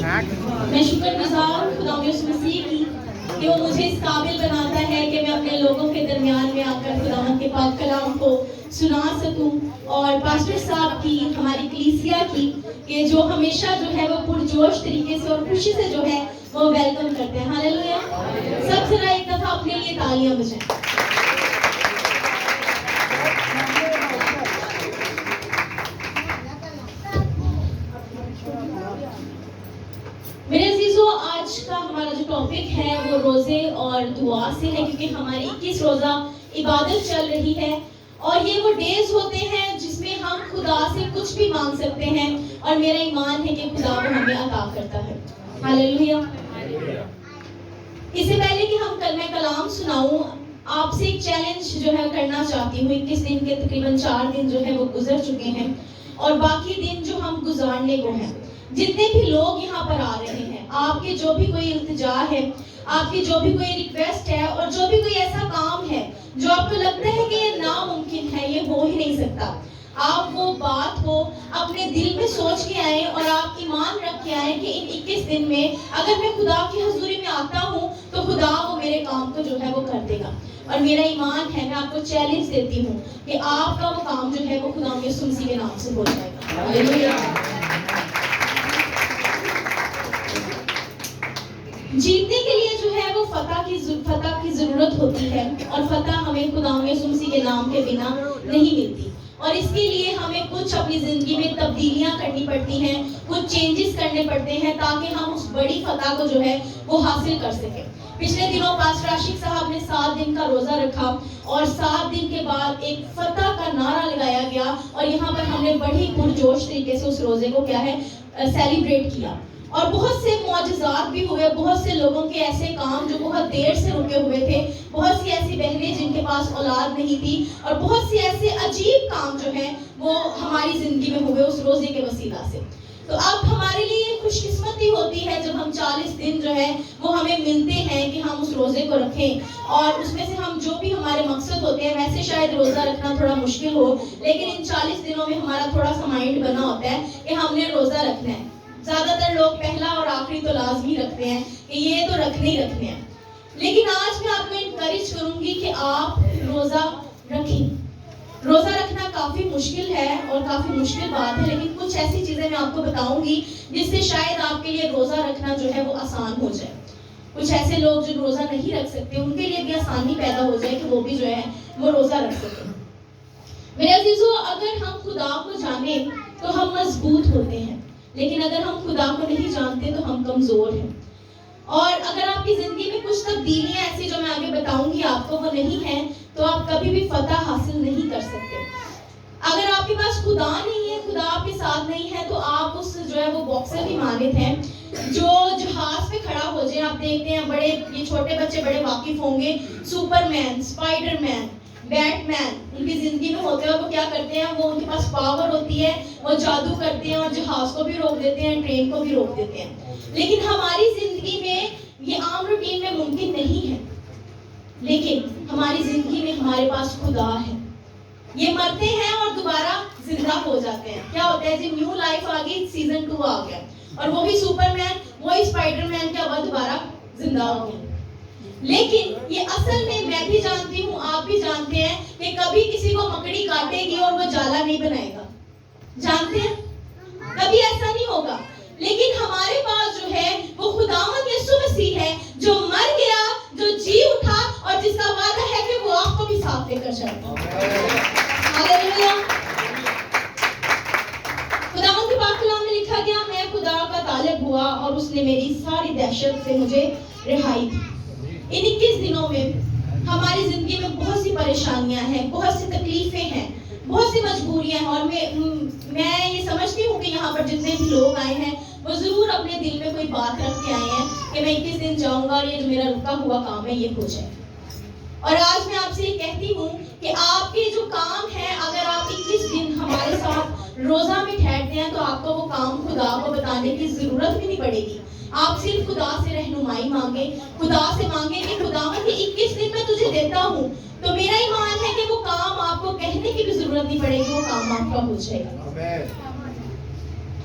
میں شکر گزار خدا یسوع مسیح کی کہ وہ مجھے اس قابل بناتا ہے کہ میں اپنے لوگوں کے درمیان میں آ کر خداوند کے پاک کلام کو سنا سکوں، اور پاسٹر صاحب کی، ہماری کلیسیا کی، کہ جو ہمیشہ جو ہے وہ پرجوش طریقے سے اور خوشی سے جو ہے وہ ویلکم کرتے ہیں۔ ہاللویا! سب ذرا ایک دفعہ اپنے لیے تالیاں بجائیں۔ میرے عزیزو، آج کا ہمارا جو ٹاپک ہے وہ روزے اور دعا سے ہے، کیونکہ ہماری 21 روزہ عبادت چل رہی ہے، اور یہ وہ ڈیز ہوتے ہیں جس میں ہم خدا سے کچھ بھی مانگ سکتے ہیں، اور میرا ایمان ہے کہ خدا وہ ہمیں عطا کرتا ہے۔ ہاللویا! اس سے پہلے کہ ہم کلمہ کلام سناؤں، آپ سے ایک چیلنج جو ہے کرنا چاہتی ہوں۔ 21 دن کے تقریباً 4 دن جو ہے وہ گزر چکے ہیں، اور باقی دن جو ہم گزارنے کو ہیں۔ جتنے بھی لوگ یہاں پر آ رہے ہیں، آپ کے جو بھی کوئی التجا ہے، آپ کی جو بھی کوئی ریکویسٹ ہے، اور جو بھی کوئی ایسا کام ہے جو آپ کو لگتا ہے کہ یہ ناممکن ہے، یہ ہو ہی نہیں سکتا، آپ وہ بات کو اپنے دل میں سوچ کے آئیں اور آپ ایمان رکھ کے آئیں کہ ان 21 دن میں اگر میں خدا کی حضوری میں آتا ہوں تو خدا وہ میرے کام کو جو ہے وہ کر دے گا۔ اور میرا ایمان ہے، میں آپ کو چیلنج دیتی ہوں کہ آپ کا وہ کام جو ہے وہ خدا یسوع مسیح کے نام سے ہو جائے گا۔ ہاللویا! جیتنے کے لیے جو ہے وہ فتح کی ضرورت ہوتی ہے، اور فتح ہمیں خدا یسوع مسیح کے نام کے بنا نہیں ملتی، اور اس کے لیے ہمیں کچھ اپنی زندگی میں تبدیلیاں کرنی پڑتی ہیں، کچھ چینجز کرنے پڑتے ہیں، تاکہ ہم اس بڑی فتح کو جو ہے وہ حاصل کر سکیں۔ پچھلے دنوں پاسٹر عاشق صاحب نے 7 دن کا روزہ رکھا، اور 7 دن کے بعد ایک فتح کا نعرہ لگایا گیا، اور یہاں پر ہم نے بڑی پرجوش طریقے سے اس روزے کو کیا ہے سیلیبریٹ کیا، اور بہت سے معجزات بھی ہوئے، بہت سے لوگوں کے ایسے کام جو بہت دیر سے رکے ہوئے تھے، بہت سی ایسی بہنیں جن کے پاس اولاد نہیں تھی، اور بہت سی ایسے عجیب کام جو ہیں وہ ہماری زندگی میں ہوئے اس روزے کے وسیلہ سے۔ تو اب ہمارے لیے یہ خوش قسمتی ہوتی ہے جب ہم 40 دن جو ہے وہ ہمیں ملتے ہیں کہ ہم اس روزے کو رکھیں، اور اس میں سے ہم جو بھی ہمارے مقصد ہوتے ہیں، ویسے شاید روزہ رکھنا تھوڑا مشکل ہو، لیکن ان 40 دنوں میں ہمارا تھوڑا سا مائنڈ بنا ہوتا ہے کہ ہم نے روزہ رکھنا ہے۔ زیادہ تر لوگ پہلا اور آخری تو لازمی رکھتے ہیں کہ یہ تو رکھنے ہی رکھنے ہیں، لیکن آج میں آپ کو انکریج کروں گی کہ آپ روزہ رکھیں۔ روزہ رکھنا کافی مشکل ہے اور کافی مشکل بات ہے، لیکن کچھ ایسی چیزیں میں آپ کو بتاؤں گی جس سے شاید آپ کے لیے روزہ رکھنا جو ہے وہ آسان ہو جائے۔ کچھ ایسے لوگ جو روزہ نہیں رکھ سکتے، ان کے لیے بھی آسانی پیدا ہو جائے کہ وہ بھی جو ہے وہ روزہ رکھ سکیں۔ میرے عزیزو، اگر ہم خدا کو جانیں تو ہم مضبوط ہوتے ہیں، لیکن اگر ہم خدا کو نہیں جانتے تو ہم کمزور ہیں۔ اور اگر آپ کی زندگی میں کچھ تبدیلیاں ایسی جو میں آگے بتاؤں گی آپ کو وہ نہیں ہیں، تو آپ کبھی بھی فتح حاصل نہیں کر سکتے۔ اگر آپ کے پاس خدا نہیں ہے، خدا آپ کے ساتھ نہیں ہے، تو آپ اس جو ہے وہ باکسر کی مانند ہیں جو جہاز پہ کھڑا ہو جائے۔ آپ دیکھتے ہیں بڑے، یہ چھوٹے بچے بڑے واقف ہوں گے، سپر مین، اسپائڈر مین، بیٹ مین ان کی زندگی میں ہوتے ہیں، اور وہ کیا کرتے ہیں، وہ ان کے پاس پاور ہوتی ہے، وہ جادو کرتے ہیں اور جہاز کو بھی روک دیتے ہیں، ٹرین کو بھی روک دیتے ہیں۔ لیکن ہماری زندگی میں یہ عام روٹین میں ممکن نہیں ہے، لیکن ہماری زندگی میں ہمارے پاس خدا ہے۔ یہ مرتے ہیں اور دوبارہ زندہ ہو جاتے ہیں۔ کیا ہوتا ہے جی، نیو لائف آ گئی، سیزن 2 آ گیا، اور وہی سپر مین، وہی اسپائڈر مین کیا ہوا، دوبارہ زندہ ہو گیا۔ لیکن یہ اصل میں بھی جانتی ہوں، آپ بھی جانتے ہیں کہ کبھی کسی کو مکڑی کاٹے گی اور وہ جالا نہیں بنائے گا، جانتے ہیں، کبھی ایسا نہیں ہوگا۔ لیکن ہمارے پاس جو ہے وہ خداوند یسوع مسیح ہے، جو مر گیا، جو جی اٹھا، اور جس کا وعدہ ہے کہ وہ آپ کو بھی ساتھ لے کر جائے گا۔ ہاللویا! خداوند کے پاک کلام میں لکھا گیا، میں خدا کا طالب ہوا اور اس نے میری ساری دہشت سے مجھے رہائی دی۔ ان 21 دنوں میں ہماری زندگی میں بہت سی پریشانیاں ہیں، بہت سی تکلیفیں ہیں، بہت سی مجبوریاں ہیں، اور میں یہ سمجھتی ہوں کہ یہاں پر جتنے بھی لوگ آئے ہیں وہ ضرور اپنے دل میں کوئی بات رکھ کے آئے ہیں کہ میں 21 دن جاؤں گا اور یہ جو میرا رکا ہوا کام ہے یہ ہو جائے۔ اور آج میں آپ سے یہ کہتی ہوں کہ آپ کے جو کام ہے، اگر آپ 21 دن ہمارے ساتھ روزہ میں ٹھہرتے ہیں تو آپ کو وہ کام خدا کو بتانے کی ضرورت بھی نہیں پڑے گی۔ آپ صرف خدا سے رہنمائی مانگیں، خدا سے مانگیں کہ خداوند یہ 21 دن میں تجھے دیتا ہوں، تو میرا ایمان ہے کہ وہ کام آپ کو کہنے کی بھی ضرورت نہیں پڑے گی، وہ کام آپ کا ہو جائے گا۔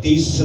3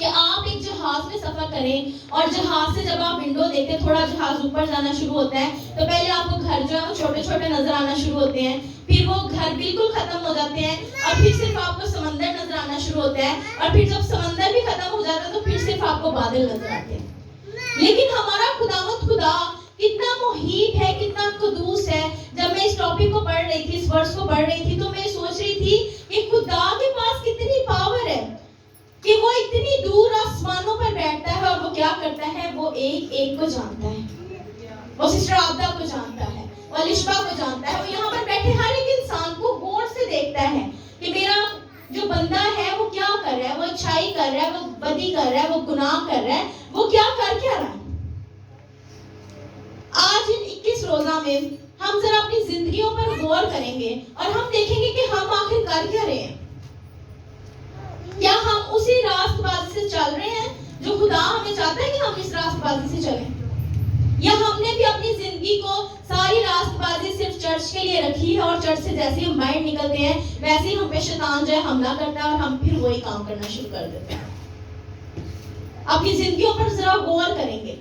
کہ آپ ایک جہاز میں سفر کریں اور جہاز سے جب آپ ونڈو دیکھتے ہیں تھوڑا جہاز اوپر جانا شروع ہوتا ہے تو پہلے آپ کو گھر جو ہے وہ چھوٹے چھوٹے نظر آنا شروع ہوتے ہیں, پھر وہ گھر بالکل ختم ہو جاتے ہیں اور پھر صرف آپ کو سمندر نظر آنا شروع ہوتا ہے, اور پھر جب سمندر بھی ختم ہو جاتا ہے تو پھر صرف آپ کو بادل نظر آتے ہیں. لیکن ہمارا خداوند خدا کتنا محیط ہے, کتنا قدوس ہے. جب میں اس ٹاپک کو پڑھ رہی تھی, اس ورس کو پڑھ رہی تھی, تو میں سوچ رہی تھی کہ خدا کے پاس کتنی پاور ہے کہ وہ اتنی دور آسمانوں پر بیٹھتا ہے اور وہ کیا کرتا ہے, وہ ایک ایک کو جانتا ہے. وہ سسٹر عابدہ کو جانتا ہے, وہ الشبا کو جانتا ہے, وہ یہاں پر بیٹھے ہر ایک انسان کو غور سے دیکھتا ہے کہ میرا جو بندہ ہے وہ کیا کر رہا ہے, وہ اچھائی کر رہا ہے, وہ بدی کر رہا ہے, وہ گناہ کر رہا ہے, وہ کیا رہا ہے. آج ان 21 روزہ میں ہم ذرا اپنی زندگیوں پر غور کریں گے اور ہم دیکھیں گے کہ ہم آخر کر کیا رہے ہیں. کیا ہم اسی راست بازی سے چل رہے ہیں جو خدا ہمیں چاہتا ہے کہ ہم اس راست بازی سے چلیں, یا ہم نے بھی اپنی زندگی کو ساری راست بازی صرف چرچ کے لیے رکھی ہے اور چرچ سے جیسے ہم باہر نکلتے ہیں ویسے ہی ہم پہ شیطان جو ہے حملہ کرتا ہے اور ہم پھر وہی کام کرنا شروع کر دیتے ہیں. اپنی زندگیوں پر ذرا غور کریں گے.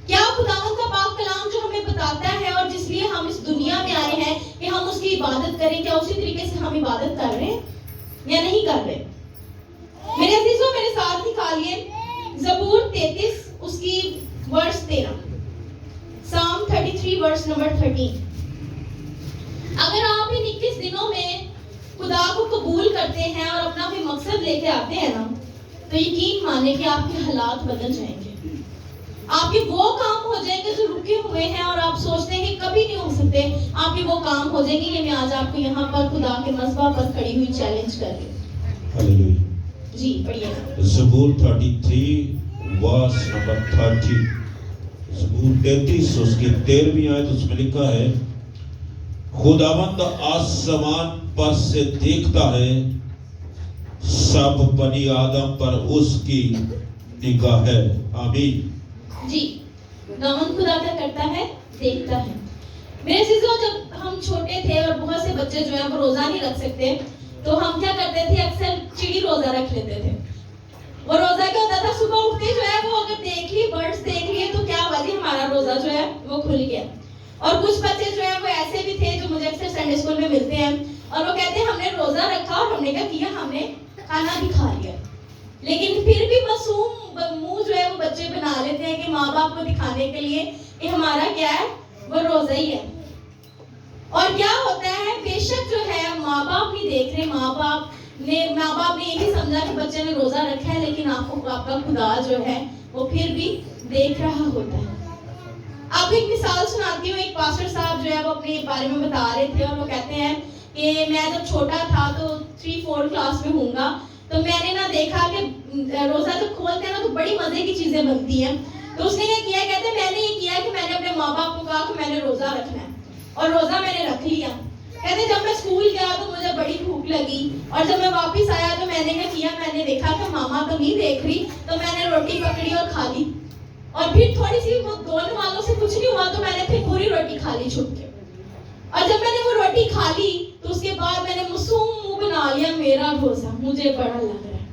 کیا خداوند کا پاک کلام جو ہمیں بتاتا ہے اور جس لیے ہم اس دنیا میں آئے ہیں کہ ہم اس کی عبادت کریں, کیا اسی طریقے سے ہم عبادت کر رہے ہیں یا نہیں کر رہے. میرے عزیزوں میرے ساتھ نکالیے زبور 33 اس کی ورس 13, Psalm 33 ورس نمبر 13. اگر آپ ان 21 دنوں میں خدا کو قبول کرتے ہیں اور اپنا کوئی مقصد لے کے آتے ہیں نا, تو یقین مانیں کہ آپ کے حالات بدل جائیں گے. آپ کے وہ کام ہو جائیں گے جو رکے ہوئے ہیں اور آپ سوچتے ہیں کہ کبھی نہیں ہو سکتے, آپ کے وہ کام ہو جائیں گے. یہ میں آج آپ کو یہاں پر خدا کے مذبح پر کھڑی ہوئی چیلنج کر رہی ہوں. ہاللیلویا. جی پڑھیے زبور 33 ورس نمبر 30. زبور 33 اس کی 13ویں آیت اس میں لکھا ہے, خداوند آسمان پر سے دیکھتا ہے, سب بنی آدم پر اس کی نگاہ ہے. آمین. جی خداوند خدا کیا کرتا ہے, دیکھتا ہے. میرے عزیزوں جب ہم چھوٹے تھے اور بہت سے بچے جو ہیں وہ روزہ نہیں رکھ سکتے تو ہم کیا کرتے تھے, اکثر چڑی روزہ رکھ لیتے تھے. وہ روزہ کیا ہوتا تھا, صبح اٹھتے جو ہے وہ اگر دیکھ لی برڈز دیکھ لیے تو کیا ہوا جی ہمارا روزہ جو ہے وہ کھل گیا. اور کچھ بچے جو ہیں وہ ایسے بھی تھے جو مجھے اکثر سنڈے اسکول میں ملتے ہیں اور وہ کہتے ہیں ہم نے روزہ رکھا اور ہم نے کیا کیا, ہم نے کھانا بھی کھا لیا. لیکن پھر بھی معصوم منہ جو ہے وہ بچے بنا لیتے ہیں کہ ماں باپ کو دکھانے کے لیے کہ ہمارا کیا ہے, وہ روزہ ہی ہے. اور کیا ہوتا ہے, بے شک جو ہے ماں باپ نہیں دیکھ رہے, ماں باپ نے یہی سمجھا کہ بچے نے روزہ رکھا ہے, لیکن آپ کا خدا جو ہے وہ پھر بھی دیکھ رہا ہوتا ہے. آپ کو ایک مثال سناتی ہوں. ایک پاسٹر صاحب جو ہے وہ اپنے بارے میں بتا رہے تھے اور وہ کہتے ہیں کہ میں جب چھوٹا تھا تو 3-4 کلاس میں ہوں گا, تو میں نے نا دیکھا کہ روزہ جب کھولتے ہیں نا تو بڑی مزے کی چیزیں بنتی ہیں. تو اس نے یہ کیا, کہتے ہیں میں نے یہ کیا کہ میں نے اپنے ماں باپ کو کہا کہ میں نے روزہ رکھنا ہے اور روزہ میں نے رکھ لیا. کہتے ہیں جب میں اسکول گیا تو مجھے بڑی بھوک لگی اور جب میں واپس آیا تو میں نے کیا کیا, میں نے دیکھا کہ ماما تو نہیں دیکھ رہی تو میں نے روٹی پکڑی اور کھا لی. اور پھر تھوڑی سی وہ دونوں والوں سے کچھ نہیں ہوا تو میں نے پھر پوری روٹی کھا لی چھپ کے. اور جب میں نے وہ روٹی کھا لی تو اس کے بعد میں نے معصوم منہ بنا لیا, میرا روزہ مجھے بڑا لگ رہا ہے.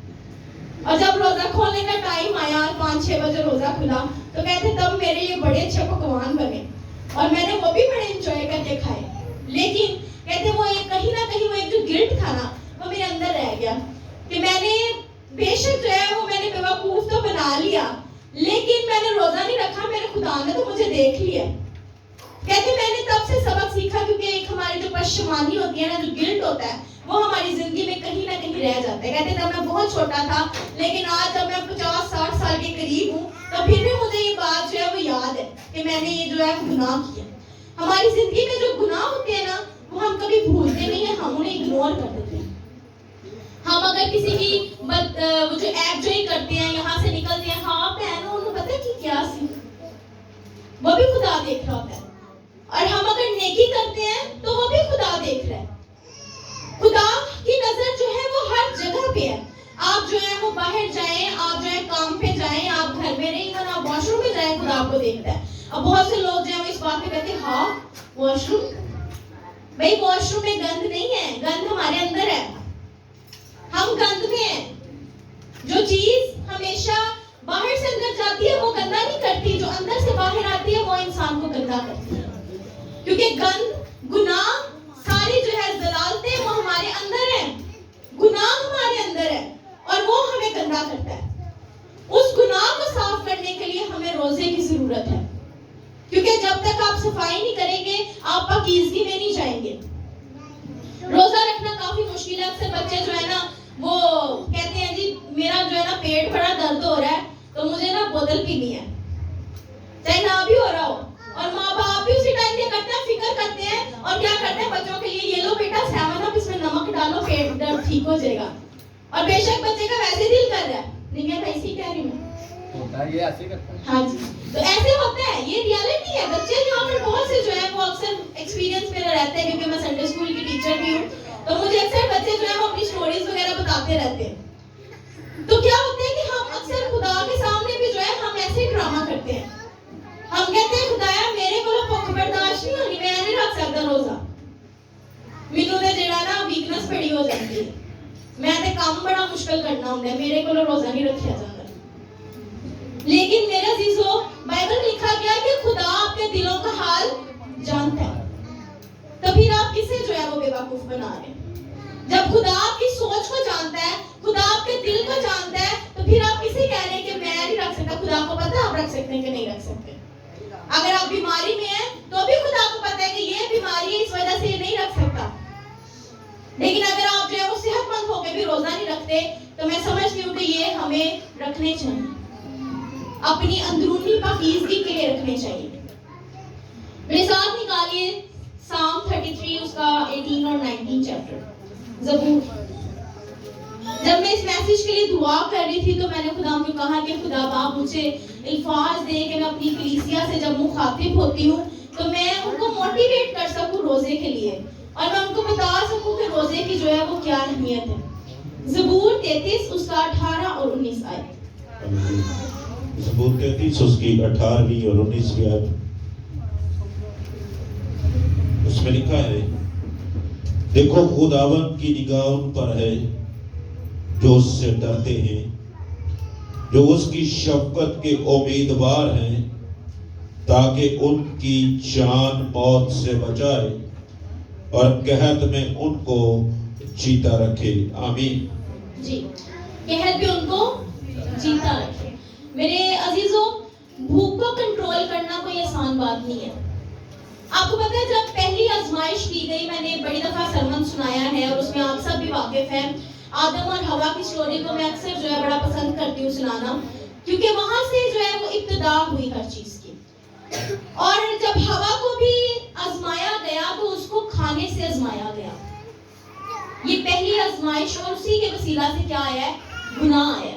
اور جب روزہ کھولنے کا ٹائم آیا 5-6 بجے روزہ کھلا تو کہتے تب میرے لیے بڑے اچھے پکوان بنے اور میں نے وہ بھی بڑے انجوائے کر کے کھائے. لیکن کہتے وہ ایک کہیں نہ کہیں وہ ایک جو گلٹ تھا نا وہ میرے اندر رہ گیا کہ میں نے بے شک جو ہے وہ میں نے بیوقوف تو بنا لیا لیکن میں نے روزہ نہیں رکھا, میرے خدا نے تو مجھے دیکھ لیا. کہتے میں نے تب سے سبق سیکھا کیونکہ ایک ہماری جو پشیمانی ہوتی ہے نا, جو گلٹ ہوتا ہے وہ ہماری زندگی میں کہیں نہ کہیں رہ جاتا ہے. کہتے تب میں بہت چھوٹا تھا لیکن آج جب میں 50-60 سال کے قریب ہوں تو پھر بھی مجھے یہ بات جو ہے وہ یاد ہے کہ میں نے یہ جو ہے گناہ کیا. ہماری زندگی میں جو گناہ ہوتے ہیں نا وہ ہم کبھی بھولتے نہیں ہیں, ہم انہیں اگنور کر دیتے ہیں. ہم اگر کسی کی وہ جو ایپ جو ہی کرتے ہیں یہاں سے نکلتے ہیں, ہاں بہنوں انہوں پتہ کی کیا سی, وہ بھی خدا دیکھ رہا ہوتا ہے. اور ہم اگر نیکی کرتے ہیں تو وہ بھی خدا دیکھ رہا ہے. خدا کی نظر جو ہے وہ ہر جگہ پہ ہے. آپ جو ہے وہ باہر جائیں, آپ جو ہے کام پہ جائیں, آپ گھر میں رہیں, آپ واش روم میں جائیں, خدا آپ کو دیکھتا ہے. اب بہت سے لوگ جو ہیں اس بات پہ کہتے ہیں ہاں واش روم, بھائی واش روم میں گند نہیں ہے, گند ہمارے اندر ہے, ہم گند میں ہیں. جو چیز ہمیشہ باہر سے اندر جاتی ہے وہ گندا نہیں کرتی, جو اندر سے باہر آتی ہے وہ انسان کو گندا کرتی ہے. کیونکہ گند, گناہ, ساری جو ہے ضلالتیں وہ ہمارے اندر ہیں, گناہ ہمارے اندر ہے اور وہ ہمیں گندا کرتا ہے. اس گناہ کو صاف کرنے کے لیے ہمیں روزے کی ضرورت ہے, کیونکہ جب تک آپ صفائی نہیں کریں گے آپ پاکیزگی میں نہیں جائیں گے. روزہ رکھنا کافی مشکل ہے. اکثر بچے جو ہے نا وہ کہتے ہیں جی میرا جو ہے نا پیٹ بڑا درد ہو رہا ہے تو مجھے نا بوتل پینی ہے, چاہے نہ بھی ہو رہا ہو. اور ماں باپ بھی اسی ٹائم کیا کرتے ہیں, فکر کرتے ہیں اور کیا کرتے ہیں بچوں کے لیے یہ لو بیٹا 7 اپ اس میں نمک ڈالو پیٹ درد ٹھیک ہو جائے گا. اور بے شک بچے کا ویسے دل کر رہا ہے, نہیں میں ایسے ہی کہہ رہی ہوں ہوتا ہے یہ ایسے کرتا ہے. ہاں جی, تو ایسے ہوتا ہے, یہ ریالٹی ہے. بچے یہاں پر بہت سے جو ہے وہ اکثر ایکسپیرینس میرا رہتا ہے کیونکہ میں سنڈے اسکول کی ٹیچر بھی ہوں, تو مجھے اکثر بچے جو ہے وہ اپنی سٹوریز وغیرہ بتاتے رہتے ہیں. تو کیا ہوتا ہے کہ ہم اکثر خدا کے سامنے بھی جو ہے ہم ایسے ڈرامہ کرتے ہیں. ہم کہتے ہیں خدایا میرے کو بھوک برداشت نہیں ہونی, میں نہیں رکھ سکتا روزہ, مینوں تے جڑا نا ویکنس بڑی ہو جاتی ہے, میں تے کام بڑا مشکل کرنا ہوندا ہے, میرے کو روزہ نہیں رکھیا جاتا. لیکن میرے عزیزو بائبل میں لکھا گیا کہ خدا آپ کے دلوں کا حال جانتا ہے, تو پھر آپ کسے جو ہے وہ بے وقوف بنا رہے ہیں؟ جب خدا آپ کی سوچ کو جانتا ہے, خدا آپ کے دل کو جانتا ہے, تو پھر آپ کسے کہہ رہے ہیں کہ میں نہیں رکھ سکتا؟ خدا کو پتا آپ رکھ سکتے ہیں کہ نہیں رکھ سکتے. اگر آپ بیماری میں ہیں تو بھی خدا کو پتا ہے کہ یہ بیماری ہے اس وجہ سے یہ نہیں رکھ سکتا. لیکن اگر آپ جو ہے وہ صحت مند ہو کے بھی روزہ نہیں رکھتے تو میں سمجھتی ہوں کہ یہ ہمیں رکھنے چاہیے, اپنی اندرونی پاکیزگی کے لیے رکھنے چاہیے. میرے ساتھ نکالیے سام 33 اس کا 18 اور 19 چیپٹر زبور. جب میں اس میسج کے لیے دعا کر رہی تھی تو میں نے خدا کو کہا کہ خدا باپ مجھے الفاظ دے کہ میں اپنی کلیسیا سے جب مخاطب ہوتی ہوں تو میں ان کو موٹیویٹ کر سکوں روزے کے لیے, اور میں ان کو بتا سکوں کہ روزے کی جو ہے وہ کیا اہمیت ہے. زبور 33 اس کا 18 اور 19 آیت. زبور 33 اس کی 18ویں اور 19ویں آیت, اس میں لکھا ہے, دیکھو خداوند کی نگاہ ان پر ہے جو اس سے ڈرتے ہیں, جو اس کی شفقت کے امیدوار ہیں, تاکہ ان کی جان موت سے بچائے اور قحط میں ان کو جیتا رکھے. آمین. جی, قحط بھی ان کو جیتا رکھے. میرے عزیزوں, بھوک کو کنٹرول کرنا کوئی آسان بات نہیں ہے. آپ کو پتہ ہے جب پہلی آزمائش کی گئی, میں نے بڑی دفعہ سرمن سنایا ہے اور اس میں آپ سب بھی واقف ہیں, آدم اور ہوا کی سٹوری کو میں اکثر جو ہے بڑا پسند کرتی ہوں سنانا, کیونکہ وہاں سے جو ہے وہ ابتدا ہوئی ہر چیز کی. اور جب ہوا کو بھی آزمایا گیا تو اس کو کھانے سے آزمایا گیا. یہ پہلی آزمائش, اور اسی کے وسیلہ سے کیا آیا ہے؟ گناہ آیا.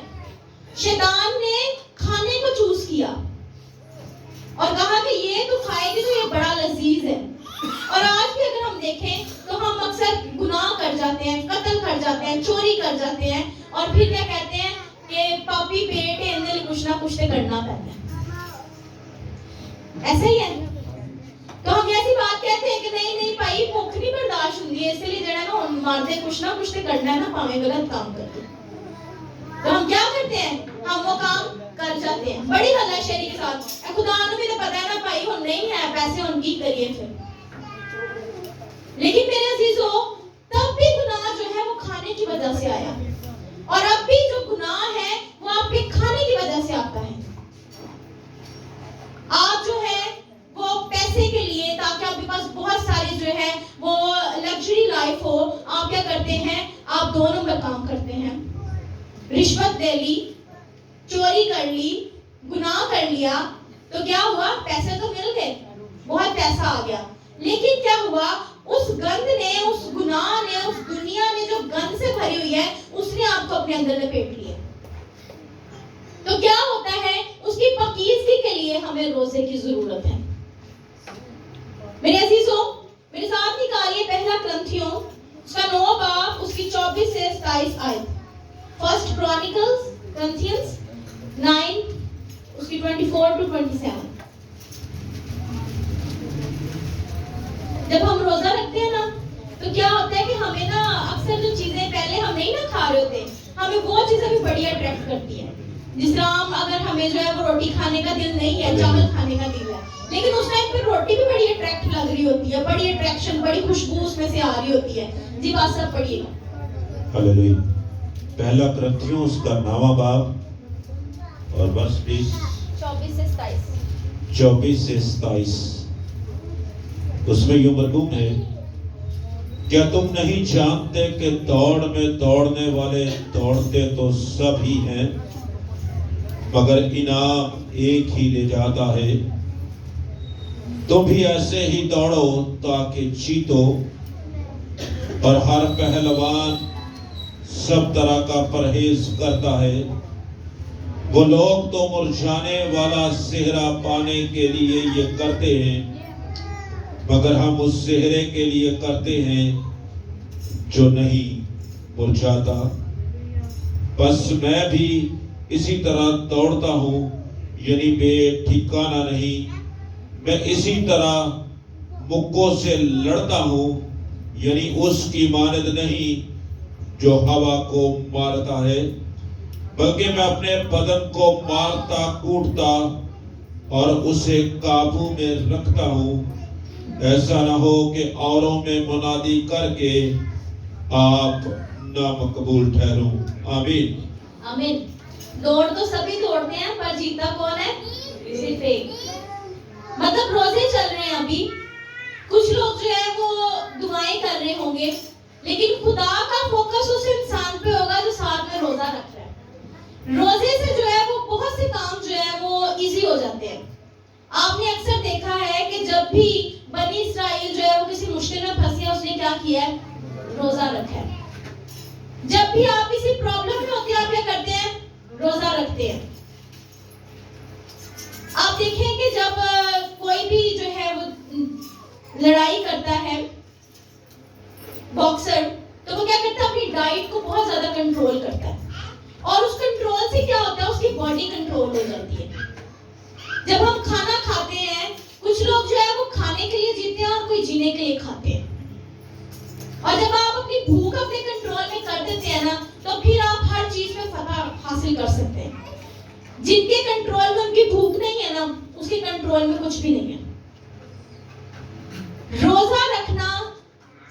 شیطان نے کھانے کو چوز کیا اور کہا کہ یہ تو کھائے گی تو یہ بڑا لذیذ ہے. اور آج بھی اگر ہم دیکھیں تو ہم اکثر گناہ کر جاتے ہیں, قتل کر جاتے ہیں, چوری کر جاتے ہیں, اور پھر کیا کہتے ہیں کہ پاپی پیٹ ہے اندر کچھ نہ کچھ کرنا پڑتا ہے. ایسا ہی ہے. تو ہم ایسی بات کہتے ہیں کہ نہیں بھائی بھوک نہیں برداشت ہوتی ہے, اس لیے جڑا نا مارتے کچھ نہ کچھ کرنا ہے نا, پاویں غلط کام کرتے. تو ہم کیا کرتے ہیں, ہم وہ کام کر جاتے ہیں بڑی ہلا شیری کے ساتھ. خدا نو بھی تو پتا ہے نا بھائی ہم نہیں ہے پیسے ہم کی کریے پھر. لیکن میرے عزیزو, تب بھی گناہ جو ہے وہ کھانے کی وجہ سے آیا, اور اب بھی جو گناہ ہے وہ آپ کے کھانے کی وجہ سے آتا ہے. آپ جو ہے وہ پیسے کے لیے, تاکہ آپ کے پاس بہت ساری جو ہے وہ لگژری لائف ہو, آپ کیا کرتے ہیں, آپ 2 نمبر کام کرتے ہیں. رشوت دے لی, چوری کر لی, گناہ کر لیا, تو کیا ہوا؟ پیسے تو مل گئے, بہت پیسہ آ گیا, لیکن کیا ہوا؟ اس گند نے, اس گناہ نے, اس دنیا نے جو گند سے بھری ہوئی ہے اس نے آپ کو اپنے اندر لپیٹ لیا. تو کیا ہوتا ہے, اس کی پاکیزگی کے لیے ہمیں روزے کی ضرورت ہے. میرے عزیزوں, میرے ساتھ نکالیے پہلا کرنتھیوں اس کا 9 باب اس کی 24 سے 27 آیت. فرسٹ کرونیکلز کرنتھینز 9 اس کی 24 to 27. جب ہم روزہ رکھتے ہیں نا تو کیا ہوتا ہے کہ ہمیں نا اکثر جو چیزیں پہلے ہم نہیں نا کھا رہے ہوتے, ہمیں وہ چیزیں بھی بڑی اٹریکٹ کرتی ہیں. جس طرح اگر ہمیں جو ہے وہ روٹی کھانے کا دل نہیں ہے, چاول کھانے کا دل ہے, لیکن اس ٹائم پہ روٹی بھی بڑی اٹریکٹ لگ رہی ہوتی ہے, بڑی اٹریکشن, بڑی خوشبو اس میں سے آ رہی ہوتی ہے. جی بات سب پڑھیے گا. ہلیلویا. پہلا کرنتھیوں اس کا 9واں باب اور ورس 24 سے 27. 24 سے 27. اس میں یوں مرغوم ہے, کیا تم نہیں جانتے کہ دوڑ میں دوڑنے والے دوڑتے تو سب ہی ہیں, مگر انعام ایک ہی لے جاتا ہے. تم بھی ایسے ہی دوڑو تاکہ جیتو. اور ہر پہلوان سب طرح کا پرہیز کرتا ہے. وہ لوگ تو مرجھانے والا صحرا پانے کے لیے یہ کرتے ہیں, مگر ہم اس صحرے کے لیے کرتے ہیں جو نہیں مرجھاتا. بس میں بھی اسی طرح دوڑتا ہوں, یعنی بے ٹھکانہ نہیں. میں اسی طرح مکوں سے لڑتا ہوں, یعنی اس کی مانند نہیں جو ہوا کو مارتا ہے, بلکہ میں اپنے بدن کو مارتا کوٹتا اور اسے قابو میں رکھتا ہوں, ایسا نہ ہو کہ اوروں میں منادی کر کے آپ نامقبول ٹھہروں. آمین. آمین. دوڑ تو سبھی دوڑتے ہیں, پر جیتا کون ہے؟ صرف ایک. مطلب روزے چل رہے ہیں ابھی, کچھ لوگ جو ہے وہ دعائیں کر رہے ہوں گے, لیکن خدا کا فوکس اس انسان پہ ہوگا جو ساتھ میں روزہ رکھ رہا ہے. روزے سے جو ہے وہ بہت سے کام جو ہے وہ ایزی ہو جاتے ہیں. آپ نے اکثر دیکھا ہے کہ جب بھی بنی اسرائیل جو ہے وہ کسی مشکل میں پھنسی ہے, اس نے کیا کیا ہے؟ روزہ رکھا ہے. جب بھی آپ کسی پرابلم میں ہوتے ہیں, آپ کیا کرتے ہیں؟ روزہ رکھتے ہیں. آپ دیکھیں کہ جب کوئی بھی جو ہے وہ لڑائی کرتا ہے, باکسر, تو وہ کیا کرتا ہے؟ اپنی ڈائٹ کو بہت زیادہ کنٹرول کرتا ہے, اور اس کنٹرول سے کیا ہوتا ہے؟ اس کی باڈی کنٹرول ہو جاتی ہے. جب ہم کھانا کھاتے ہیں, کچھ لوگ جو ہے وہ کھانے کے لیے جیتے ہیں اور کوئی جینے کے لیے کھاتے ہیں. اور جب آپ اپنی بھوک اپنے کنٹرول میں کر دیتے ہیں نا, تو پھر آپ ہر چیز میں فتح حاصل کر سکتے ہیں. جن کے کنٹرول میں ان کی بھوک نہیں ہے نا, اس کے کنٹرول میں کچھ بھی نہیں ہے. روزہ رکھنا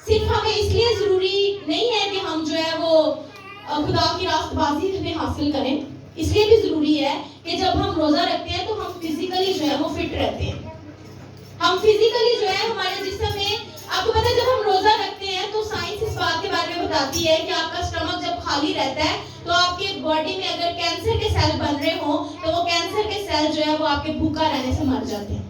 صرف ہمیں اس لیے ضروری نہیں ہے کہ ہم جو ہے وہ خدا کی راست بازی میں حاصل کریں, اس لیے بھی ضروری ہے کہ جب ہم روزہ رکھتے ہیں تو ہم فزیکلی جو ہے وہ فٹ رہتے ہیں. ہم فزیکلی جو ہے ہمارے جسم میں, آپ کو پتا ہے جب ہم روزہ رکھتے ہیں تو سائنس اس بات کے بارے میں بتاتی ہے کہ آپ کا اسٹمک جب خالی رہتا ہے تو آپ کے باڈی میں اگر کینسر کے سیل بن رہے ہوں تو وہ کینسر کے سیل جو ہے وہ آپ کے بھوکا رہنے سے مر جاتے ہیں,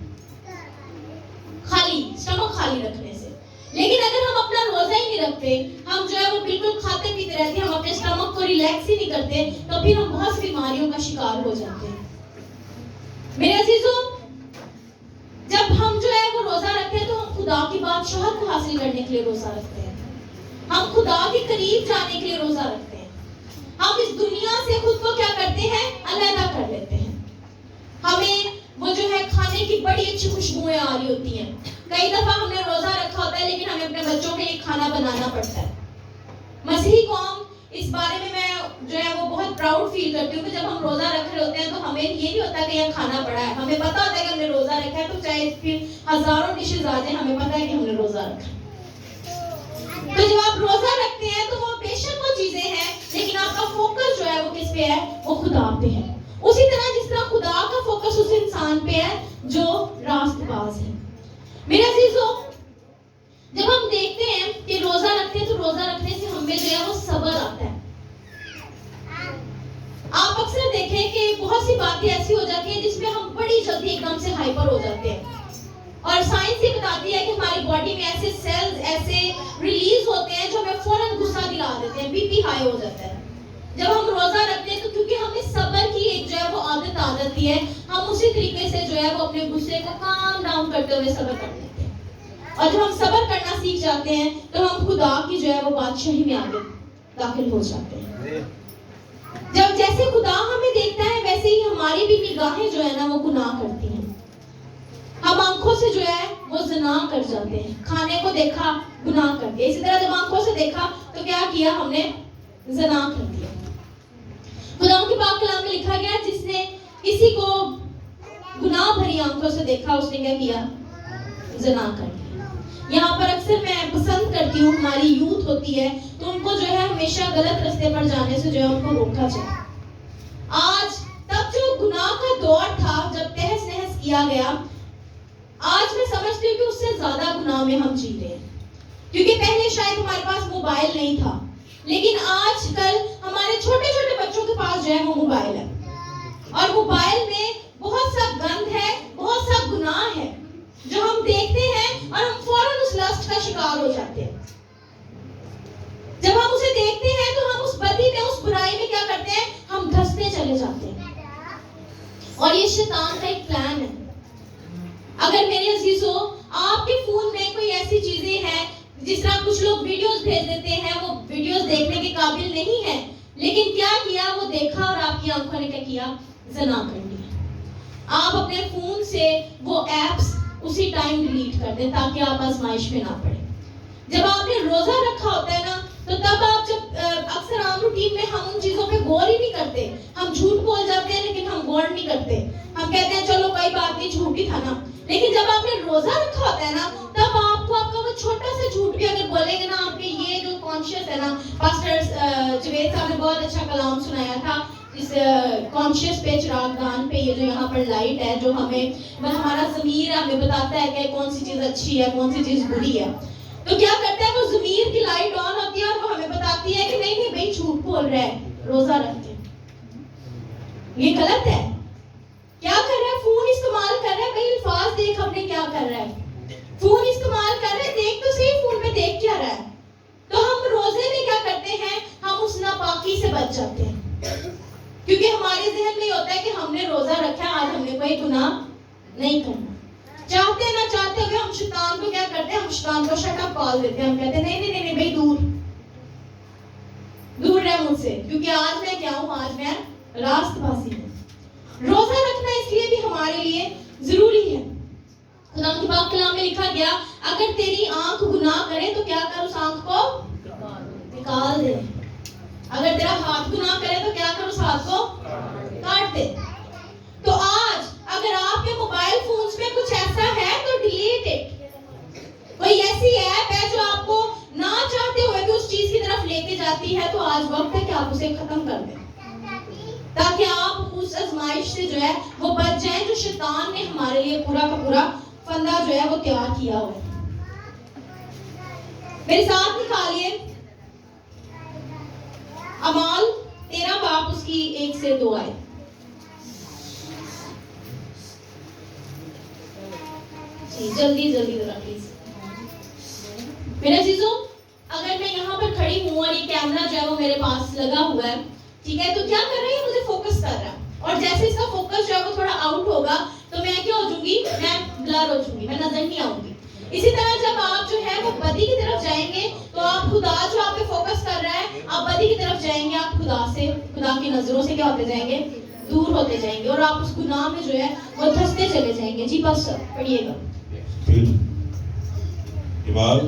خالی اسٹمک خالی رکھنے سے. لیکن اگر ہم اپنا روزہ ہی نہیں رکھتے, ہم جو ہے وہ بالکل کھاتے پیتے رہتے ہیں, ہم اپنے اسٹمک کو ریلیکس ہی نہیں کرتے, تو پھر ہم بہت سی بیماریوں کا شکار ہو جاتے ہیں. میرے عزیزوں, جب ہم جو ہے وہ روزہ رکھتے ہیں تو ہم خدا کی بادشاہت کو حاصل کرنے کے لیے روزہ رکھتے ہیں. ہم خدا کے قریب جانے کے لیے روزہ رکھتے ہیں. ہم اس دنیا سے خود کو کیا کرتے ہیں؟ علیحدہ کر لیتے ہیں. ہمیں وہ جو ہے کھانے کی بڑی اچھی خوشبوئیں آ رہی ہوتی ہیں. کئی دفعہ ہم نے روزہ رکھا ہوتا ہے لیکن ہمیں اپنے بچوں کے لیے کھانا بنانا پڑتا ہے. مسیحی قوم, اس بارے میں جو ہے وہ بہت پراؤڈ فیل کرتی ہوں کہ جب ہم روزہ رکھ رہے ہوتے ہیں تو ہمیں یہ نہیں ہوتا کہ یہ کھانا پڑا ہے. ہمیں پتا ہوتا ہے کہ ہم نے روزہ رکھا ہے, تو چاہے پھر ہزاروں ڈشز آ جائیں, ہمیں پتا ہے کہ ہم نے روزہ رکھا ہے. تو جب آپ روزہ رکھتے ہیں تو وہ بے شک وہ چیزیں ہیں, لیکن آپ کا فوکس جو ہے وہ کس پہ ہے؟ وہ خدا پہ ہے. اسی طرح جس طرح خدا کا فوکس اس انسان پہ ہے جو راست باز ہے. میرے عزیزوں, جب ہم دیکھتے ہیں کہ روزہ رکھتے ہیں تو روزہ رکھنے سے ہمیں جو ہے وہ صبر آتا ہے. آپ اکثر دیکھیں کہ بہت سی باتیں ایسی ہو جاتی ہیں جس میں ہم بڑی جلدی ایک دم سے ہائپر ہو جاتے ہیں, اور سائنس یہ بتاتی ہے کہ ہماری باڈی میں ایسے سیلز ایسے ریلیز ہوتے ہیں جو ہمیں فوراً غصہ دلا دیتے ہیں, بی پی ہائی ہو جاتا ہے. جب ہم روزہ رکھتے ہیں تو کیونکہ ہمیں صبر کی ایک جو ہے وہ عادت آ جاتی ہے, ہم اسی طریقے سے جو ہے وہ اپنے غصے کو کام ڈاؤن کرتے ہوئے صبر کر لیتے ہیں. اور جب ہم صبر کرنا سیکھ جاتے ہیں تو ہم خدا کی جو ہے وہ بادشاہی میں آگے داخل ہو جاتے ہیں. جب جیسے خدا ہمیں دیکھتا ہے ویسے ہی ہماری بھی نگاہیں جو ہے نا وہ گناہ کرتی ہیں. ہم آنکھوں سے جو ہے وہ زنا کر جاتے ہیں, کھانے کو دیکھا گناہ کر دیا. اسی طرح جب آنکھوں سے دیکھا تو کیا کیا؟ ہم نے زنا کر دیا. خدا کے پاک کلام میں لکھا گیا جس نے کسی کو گناہ بھری آنکھوں سے دیکھا اس نے کیا کیا؟ زنا کر دیا. یہاں پر اکثر میں پسند کرتی ہوں ہماری یوتھ ہوتی ہے تو ان کو جو ہے ہمیشہ غلط رستے پر جانے سے جو ہے ان کو روکا جائے. آج تب جو گناہ کا دور تھا جب تہس نہس کیا گیا, آج میں سمجھتی ہوں کہ اس سے زیادہ گناہ میں ہم جی رہے ہیں, کیونکہ پہلے شاید ہمارے پاس موبائل نہیں تھا, لیکن آج کل ہمارے چھوٹے چھوٹے بچوں کے پاس جو ہے وہ موبائل ہے, اور موبائل میں بہت سا گند ہے, بہت سا گناہ ہے جو ہم دیکھتے ہیں اور ہم فوراً اس لسٹ کا شکار ہو جاتے ہیں. جب ہم اسے دیکھتے ہیں تو ہم اس بدی میں, اس برائی میں کیا کرتے ہیں, ہم دھستے چلے جاتے ہیں. اور یہ شیطان کا ایک پلان ہے. اگر میرے عزیزو آپ کے فون میں کوئی ایسی چیزیں ہیں, جس طرح کچھ لوگ ویڈیوز بھیج دیتے ہیں, وہ ویڈیوز دیکھنے کے قابل نہیں ہے, لیکن کیا کیا, وہ دیکھا اور آپ کی آنکھوں نے کیا کیا, زنا کر لیا. آپ اپنے فون سے وہ ایپس اسی ٹائم ڈیلیٹ کر دیں تاکہ آپ آزمائش میں نہ پڑیں. جب آپ نے روزہ رکھا ہوتا ہے نا, تو تب آپ جب اکثر عام روٹین میں ہم ان چیزوں پہ غور ہی نہیں کرتے, ہم جھوٹ بول جاتے ہیں لیکن ہم غور نہیں کرتے. ہم کہتے ہیں چلو کوئی بات نہیں, جھوٹ ہی تھا نا. لیکن جب آپ نے روزہ رکھا ہوتا ہے نا, تب آپ کو آپ کا وہ چھوٹا سا جھوٹ بھی اگر بولیں گے نا, آپ کے یہ جو کانشیس ہے نا, پاسٹر جوید صاحب نے بہت اچھا کلام سنایا تھا اس کانشیس پہ, چراغ دان پہ, یہ جو یہاں پر لائٹ ہے جو ہمیں ہمارا ضمیر ہمیں بتاتا ہے کہ کون سی چیز اچھی ہے, کون سی چیز بری ہے. تو کیا کرتا ہے, وہ ضمیر کی لائٹ آن ہوتی ہے اور وہ ہمیں بتاتی ہے کہ نہیں نہیں بھائی جھوٹ بول رہا ہے, روزہ رکھ کے, یہ غلط ہے. کیا کر رہا ہے, فون استعمال کر رہا ہے, بھائی الفاظ دیکھ اپنے کیا کر رہا ہے, فون استعمال کر رہا ہے, دیکھ تو صحیح فون میں دیکھ کیا رہا ہے. تو ہم روزے میں کیا کرتے ہیں, ہم اس ناپاکی سے بچ جاتے ہیں, کیونکہ ہمارے ذہن میں ہوتا ہے کہ ہم نے روزہ رکھا ہے, آج ہم نے کوئی گناہ نہیں کرنا. چاہتے نہ چاہتے ہوئے ہم شیطان کو کیا کرتے ہیں, ہم شیطان کو شٹ اپ کال دیتے ہیں. ہم کہتے ہیں نہیں نہیں نہیں بھائی دور دور رہ مجھ سے, کیونکہ آج میں کیا ہوں, آج میں راست بازی ہوں. روزہ رکھنا اس لیے بھی ہمارے لیے ضروری ہے. خدا کے پاک کلام میں لکھا گیا, اگر تیری آنکھ گناہ کرے تو کیا کر, اس آنکھ کو نکال دے. اگر تیرا ہاتھ گناہ کرے تو کیا کر, اس ہاتھ کو کاٹ دے. تو آج اگر آپ کے موبائل فونز میں کچھ ایسا ہے تو ڈیلیٹ اٹ. کوئی ایسی ایپ ہے جو آپ کو نہ چاہتے ہوئے بھی اس چیز کی طرف لے کے جاتی ہے, تو آج وقت ہے کہ آپ اسے ختم کر دیں, تاکہ آپ اس آزمائش سے جو ہے وہ بچ جائیں جو شیطان نے ہمارے لیے پورا کا پورا فندہ جو ہے وہ تیار کیا ہوا ہے. میرے ساتھ نکالیے اعمال 13 باب اس کی 1 سے 2 آئے. جلدی جلدی ذرا پلیز. میرے عزیزوں, اگر میں یہاں پر کھڑی ہوں اور یہ کیمرہ جو ہے وہ میرے پاس لگا ہوا ہے, ٹھیک ہے, تو کیا کر رہا ہے, مجھے فوکس کر رہا ہے, اور جیسے اس کا فوکس جو ہے وہ تھوڑا آؤٹ ہوگا تو میں کیا ہو جوں گی, میں بلر ہو جوں گی, میں نظر نہیں آؤں گی. اسی طرح جب آپ جو ہے وہ بدی کی طرف جائیں گے تو آپ خدا جو آپ پہ فوکس کر رہا ہے, آپ بدی کی طرف جائیں گے, آپ خدا سے, خدا کی نظروں سے کیا ہوتے جائیں گے, دور ہوتے جائیں گے, اور آپ اس گناہ میں جو ہے وہ دھستے چلے جائیں گے. جی بس پڑھیے گا. پھر اعمال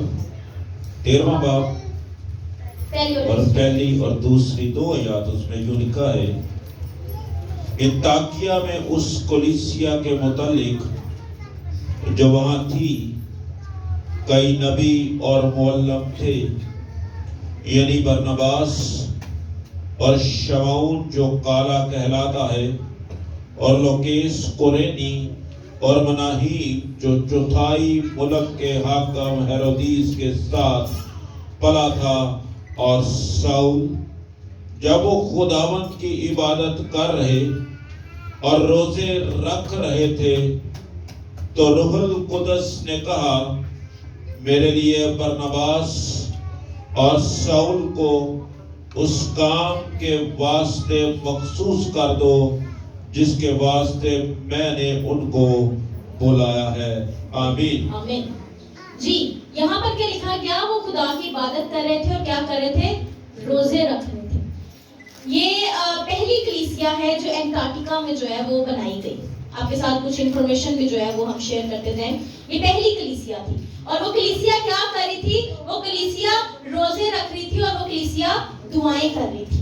13واں باب اور پہلی اور دوسری 2 آیات اس میں جو لکھا ہے, انطاکیہ میں اس کلیسیا کے متعلق جو وہاں تھی کئی نبی اور معلم تھے, یعنی برنباس اور شمعون جو کالا کہلاتا ہے, اور لوکیس قرینی, اور مناہیم جو چوتھائی ملک کے حاکم ہیرودیس کے ساتھ پلا تھا, اور ساؤل. جب وہ خداوند کی عبادت کر رہے اور روزے رکھ رہے تھے تو روح القدس نے کہا, میرے لیے برنباس اور ساؤل کو اس کام کے واسطے مخصوص کر دو جس کے واسطے میں نے ان کو بلایا ہے. آمین. آمین. جی, یہاں پر کیا لکھا گیا, وہ خدا کی عبادت کر رہے تھے اور کیا کر رہے تھے, روزے رکھ رہے تھے. یہ پہلی کلیسیا ہے جو انٹارکٹیکا میں جو ہے وہ بنائی گئی. آپ کے ساتھ کچھ انفارمیشن بھی جو ہے وہ ہم شیئر کرتے جائیں. یہ پہلی کلیسیا تھی, اور وہ کلیسیا کیا کر رہی تھی, وہ کلیسیا روزے رکھ رہی تھی, اور وہ کلیسیا دعائیں کر رہی تھی.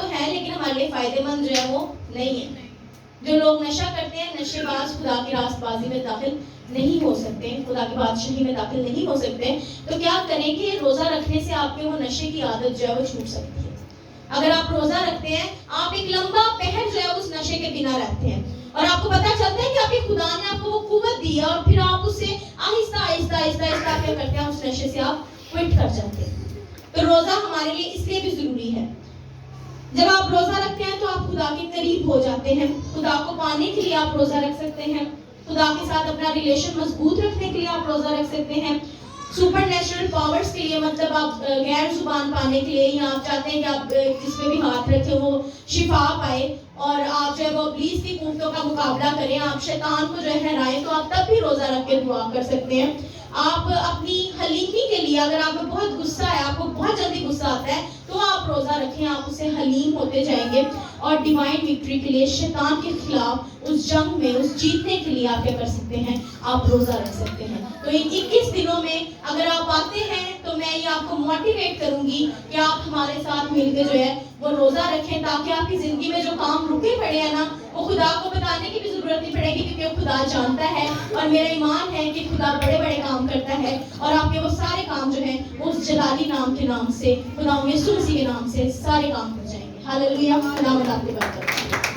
تو ہے لیکن ہمارے لیے فائدے مند جو ہے وہ نہیں ہے. جو لوگ نشہ کرتے ہیں نشے باز خدا کی راست بازی میں داخل نہیں ہو سکتے, خدا کی بادشاہی میں داخل نہیں ہو سکتے. تو کیا کریں کہ روزہ رکھنے سے آپ کے وہ نشے کی عادت جو ہے وہ چھوٹ سکتی ہے. اگر آپ روزہ رکھتے ہیں آپ ایک لمبا پہر جو ہے اس نشے کے بنا رہتے ہیں اور آپ کو پتا چلتا ہے کہ آپ کے خدا نے آپ کو وہ قوت دی ہے اور پھر آپ اس سے آہستہ آہستہ آہستہ آہستہ کیا کرتے ہیں اس نشے سے آپ کوئٹ کر جاتے ہیں. تو روزہ ہمارے لیے اس لیے بھی ضروری ہے. جب آپ روزہ رکھتے ہیں تو آپ خدا کے قریب ہو جاتے ہیں. خدا کو پانے کے لیے آپ روزہ رکھ سکتے ہیں, خدا کے ساتھ اپنا ریلیشن مضبوط رکھنے کے لیے آپ روزہ رکھ سکتے ہیں, سپر نیچرل پاورز کے لیے, مطلب آپ غیر زبان پانے کے لیے, یا آپ چاہتے ہیں کہ آپ جس پہ بھی ہاتھ رکھیں وہ شفا پائے اور آپ جو ہے وہ ابلیس کی قوتوں کا مقابلہ کریں, آپ شیطان کو جو ہے ہرائیں, تو آپ تب بھی روزہ رکھ کے دعا کر سکتے ہیں. آپ اپنی حلیمی کے لیے, اگر آپ کو بہت غصہ ہے, آپ کو بہت جلدی غصہ آتا ہے, تو آپ روزہ رکھیں, آپ اسے حلیم ہوتے جائیں گے. اور ڈیوائن وکٹری کے لیے, شیطان کے خلاف اس جنگ میں, اس جیتنے کے لیے آپ کیا کر سکتے ہیں, آپ روزہ رکھ سکتے ہیں. تو ان 21 دنوں میں اگر آپ آتے ہیں تو میں یہ آپ کو موٹیویٹ کروں گی کہ آپ ہمارے ساتھ مل کے جو ہے وہ روزہ رکھیں, تاکہ آپ کی زندگی میں جو کام رکے پڑے ہیں نا, وہ خدا کو بتانے کی بھی ضرورت نہیں پڑے گی, کیونکہ خدا جانتا ہے. اور میرا ایمان ہے کہ خدا بڑے بڑے کام کرتا ہے اور آپ کے وہ سارے کام جو ہیں وہ اس جلالی نام کے نام سے, خدا یسوع مسیح کے نام سے سارے کام ہو جائیں گے. ہاللویا. خدا آپ کی بات کرتا ہے.